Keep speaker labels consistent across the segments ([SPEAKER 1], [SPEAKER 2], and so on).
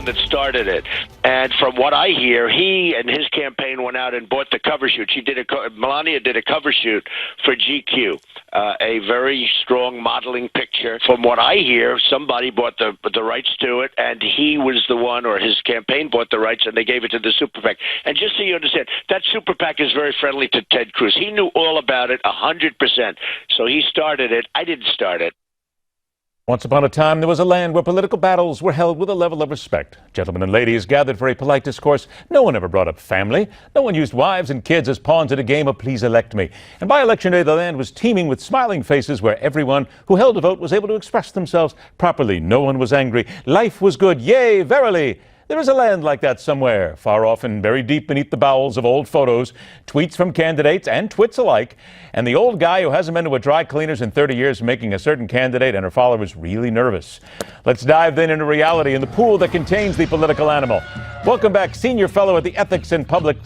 [SPEAKER 1] one that started it. And from what I hear, he and his campaign went out and bought the cover shoot. Melania did a cover shoot for GQ, a very strong modeling picture. From what I hear, somebody bought the rights to it, and he was the one, or his campaign bought the rights, and they gave it to the super PAC. And just so you understand, that super PAC is very friendly to Ted Cruz. He knew all about it 100%. So he started it. I didn't start it.
[SPEAKER 2] Once upon a time, there was a land where political battles were held with a level of respect. Gentlemen and ladies gathered for a polite discourse. No one ever brought up family. No one used wives and kids as pawns in a game of please elect me. And by election day, the land was teeming with smiling faces where everyone who held a vote was able to express themselves properly. No one was angry. Life was good. Yea, verily. There is a land like that somewhere, far off and buried deep beneath the bowels of old photos, tweets from candidates and twits alike, and the old guy who hasn't been to a dry cleaners in 30 years making a certain candidate and her followers really nervous. Let's dive then into reality in the pool that contains the political animal. Welcome back, senior fellow at the Ethics and Public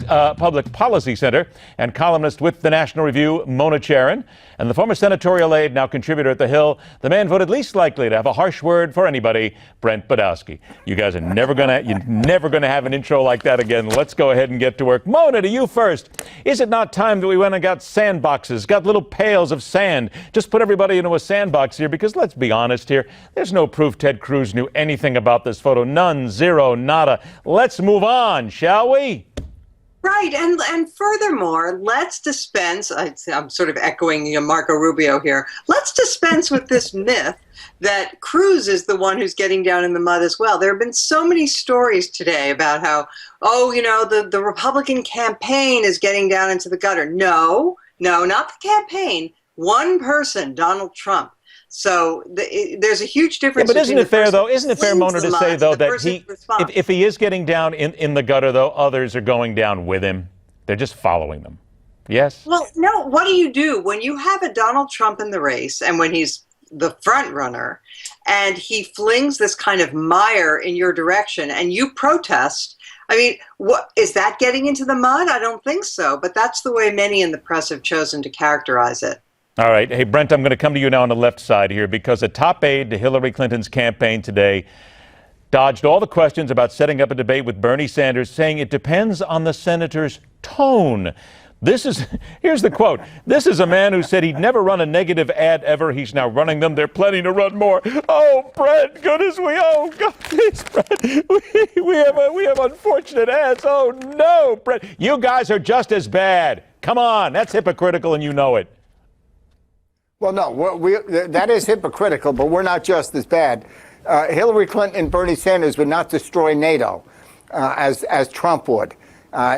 [SPEAKER 2] Policy Center and columnist with the National Review, Mona Charen, and the former senatorial aide, now contributor at The Hill, the man voted least likely to have a harsh word for anybody, Brent Budowsky. You guys are never going to have an intro like that again. Let's go ahead and get to work. Mona, to you first. Is it not time that we went and got sandboxes, got little pails of sand? Just put everybody into a sandbox here, because let's be honest here, there's no proof Ted Cruz knew anything about this photo. None, zero, nada. Let's move on, shall we?
[SPEAKER 3] Right, and furthermore, let's dispense, I'm sort of echoing Marco Rubio here, let's dispense with this myth that Cruz is the one who's getting down in the mud as well. There have been so many stories today about how, the Republican campaign is getting down into the gutter. No, not the campaign. One person, Donald Trump. So there's a huge difference.
[SPEAKER 2] Yeah, but isn't it fair, though? Isn't it fair, Mona, to say, though, that if he is getting down in the gutter, though, others are going down with him? They're just following them. Yes?
[SPEAKER 3] Well, no. What do you do when you have a Donald Trump in the race and when he's the front runner and he flings this kind of mire in your direction and you protest? I mean, what is that, getting into the mud? I don't think so. But that's the way many in the press have chosen to characterize it.
[SPEAKER 2] All right. Hey, Brent, I'm going to come to you now on the left side here, because a top aide to Hillary Clinton's campaign today dodged all the questions about setting up a debate with Bernie Sanders, saying it depends on the senator's tone. Here's the quote. This is a man who said he'd never run a negative ad ever. He's now running them. They're planning to run more. Oh, Brent, goodness, God, please, Brent, we have unfortunate ads. Oh, no, Brent, you guys are just as bad. Come on, that's hypocritical, and you know it.
[SPEAKER 4] Well, no, that is hypocritical, but we're not just as bad. Hillary Clinton and Bernie Sanders would not destroy NATO as Trump would.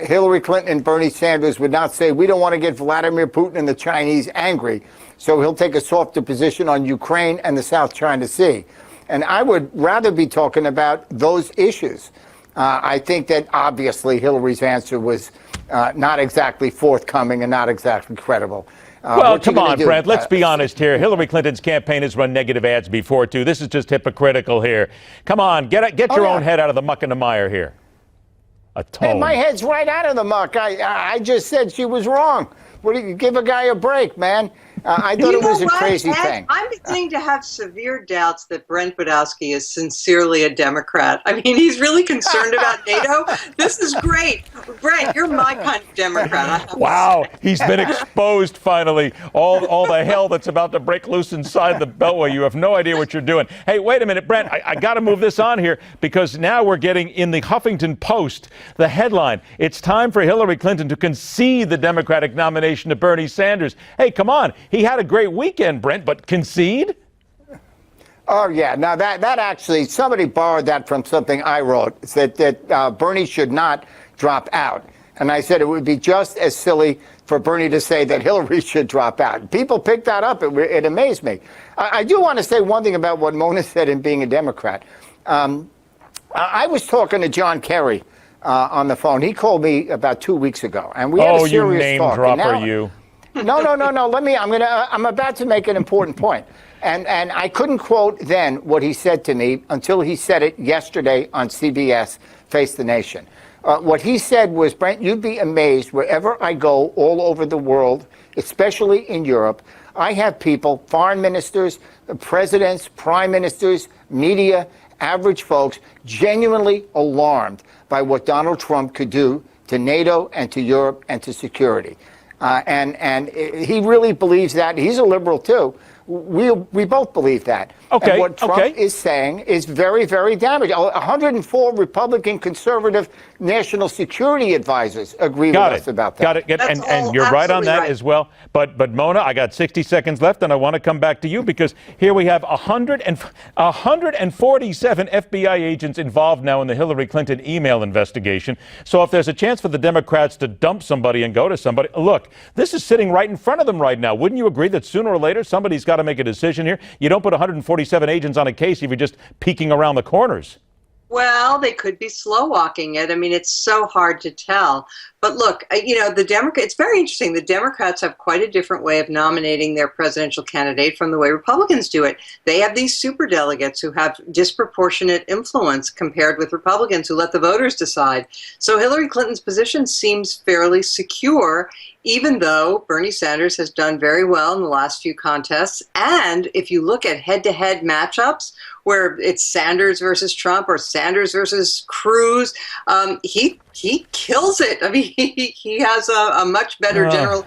[SPEAKER 4] Hillary Clinton and Bernie Sanders would not say, we don't want to get Vladimir Putin and the Chinese angry, so he'll take a softer position on Ukraine and the South China Sea. And I would rather be talking about those issues. I think that obviously Hillary's answer was not exactly forthcoming and not exactly credible.
[SPEAKER 2] Well, come on, Brent, let's be honest here. Hillary Clinton's campaign has run negative ads before, too. This is just hypocritical here. Come on, get your own head out of the muck and the mire here. A tone.
[SPEAKER 4] Hey, my head's right out of the muck. I just said she was wrong. What do you give a guy a break, man? I thought it was a crazy thing.
[SPEAKER 3] I'm beginning to have severe doubts that Brent Budowsky is sincerely a Democrat. I mean, he's really concerned about NATO. This is great. Brent, you're my kind of Democrat.
[SPEAKER 2] Wow, he's been exposed finally. All the hell that's about to break loose inside the Beltway. You have no idea what you're doing. Hey, wait a minute, Brent. I got to move this on here, because now we're getting in the Huffington Post the headline. It's time for Hillary Clinton to concede the Democratic nomination to Bernie Sanders. Hey, come on. He had a great weekend, Brent, but concede?
[SPEAKER 4] Oh, yeah. Now, that actually, somebody borrowed that from something I wrote, that Bernie should not drop out. And I said it would be just as silly for Bernie to say that Hillary should drop out. People picked that up. It amazed me. I do want to say one thing about what Mona said in being a Democrat. I was talking to John Kerry on the phone. He called me about 2 weeks ago, and we had a serious talk.
[SPEAKER 2] Oh, you name dropper, you.
[SPEAKER 4] No. I'm about to make an important point. And I couldn't quote then what he said to me until he said it yesterday on CBS, Face the Nation. What he said was, Brent, you'd be amazed wherever I go all over the world, especially in Europe. I have people, foreign ministers, presidents, prime ministers, media, average folks genuinely alarmed by what Donald Trump could do to NATO and to Europe and to security. And he really believes that. He's a liberal, too. We both believe that.
[SPEAKER 2] Okay.
[SPEAKER 4] And what Trump is saying is very, very damaging. 104 Republican conservative national security advisors agree with us about that.
[SPEAKER 2] Got it. And you're right on that as well. But Mona, I got 60 seconds left, and I want to come back to you because here we have 147 FBI agents involved now in the Hillary Clinton email investigation. So if there's a chance for the Democrats to dump somebody and go to somebody, look, this is sitting right in front of them right now. Wouldn't you agree that sooner or later somebody's got to make a decision here? You don't put 147 agents on a case if you're just peeking around the corners.
[SPEAKER 3] Well, they could be slow walking it. I mean, it's so hard to tell. But look, it's very interesting. The Democrats have quite a different way of nominating their presidential candidate from the way Republicans do it. They have these superdelegates who have disproportionate influence compared with Republicans who let the voters decide. So Hillary Clinton's position seems fairly secure, even though Bernie Sanders has done very well in the last few contests. And if you look at head-to-head matchups, where it's Sanders versus Trump or Sanders versus Cruz, he kills it. I mean, he has a much better general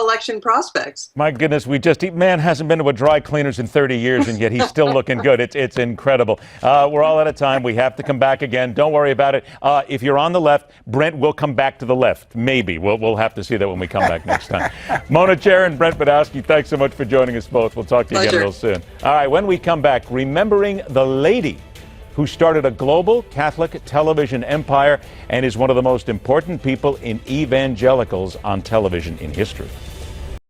[SPEAKER 3] election prospects.
[SPEAKER 2] My goodness, man hasn't been to a dry cleaners in 30 years, and yet he's still looking good. It's incredible. We're all out of time. We have to come back again. Don't worry about it. If you're on the left, Brent will come back to the left. Maybe. We'll have to see that when we come back next time. Mona, Charen, Brent Budowsky, thanks so much for joining us both. We'll talk to you again real soon. All right, when we come back, remembering the lady who started a global Catholic television empire and is one of the most important people in evangelicals on television in history.